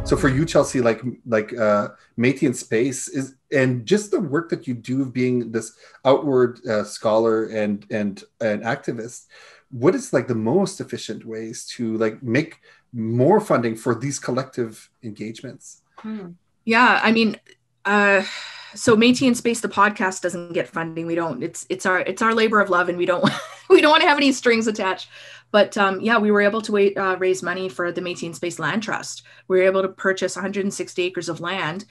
So for you, Chelsea, Métis in Space is, and just the work that you do of being this outward scholar and activist, what is like the most efficient ways to like make more funding for these collective engagements? Yeah, I mean, so Métis in Space, the podcast doesn't get funding. We don't. It's our labor of love, and we don't we don't want to have any strings attached. But yeah, we were able to raise money for the Métis in Space Land Trust. We were able to purchase 160 acres of land,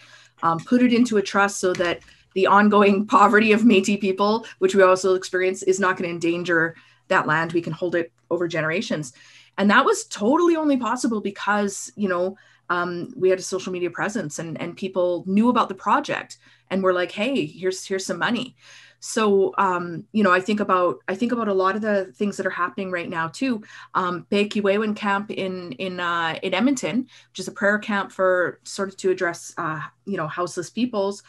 put it into a trust so that the ongoing poverty of Métis people, which we also experience, is not going to endanger that land. We can hold it over generations. And that was totally only possible because, we had a social media presence and people knew about the project and were like, hey, here's some money. So, I think about a lot of the things that are happening right now too. Bekiwewan camp in Edmonton, which is a prayer camp for sort of to address, houseless peoples,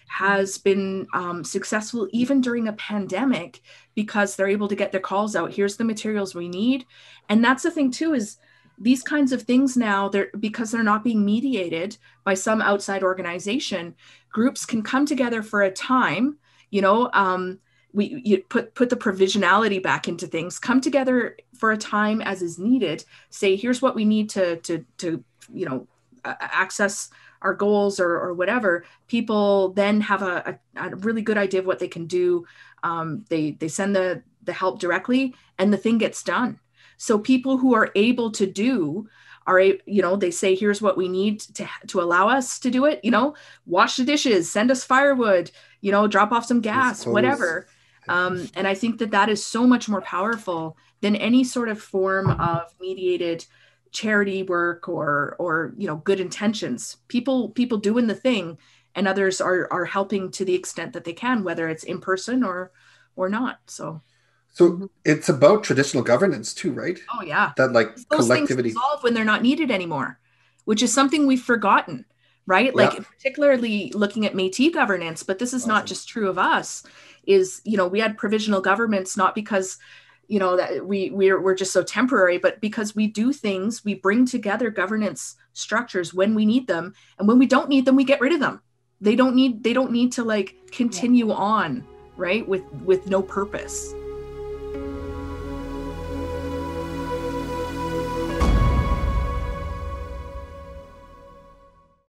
has been successful even during a pandemic because they're able to get their calls out. Here's the materials we need. And that's the thing too, is these kinds of things now, because they're not being mediated by some outside organization, groups can come together for a time, you put the provisionality back into things, come together for a time as is needed, say, here's what we need to access our goals or whatever. People then have a really good idea of what they can do. They send the help directly and the thing gets done. So people who are able to do they say, here's what we need to allow us to do it, wash the dishes, send us firewood, drop off some gas, whatever. And I think that is so much more powerful than any sort of form of mediated charity work or good intentions. People doing the thing, and others are helping to the extent that they can, whether it's in person or not. So it's about traditional governance too, right? Oh yeah. That like those collectivity things dissolve when they're not needed anymore, which is something we've forgotten, right? Yeah. Like particularly looking at Métis governance, but this is not just true of us, is, we had provisional governments, not because, that we're just so temporary, but because we do things, we bring together governance structures when we need them. And when we don't need them, we get rid of them. They don't need to like continue on, right? With no purpose.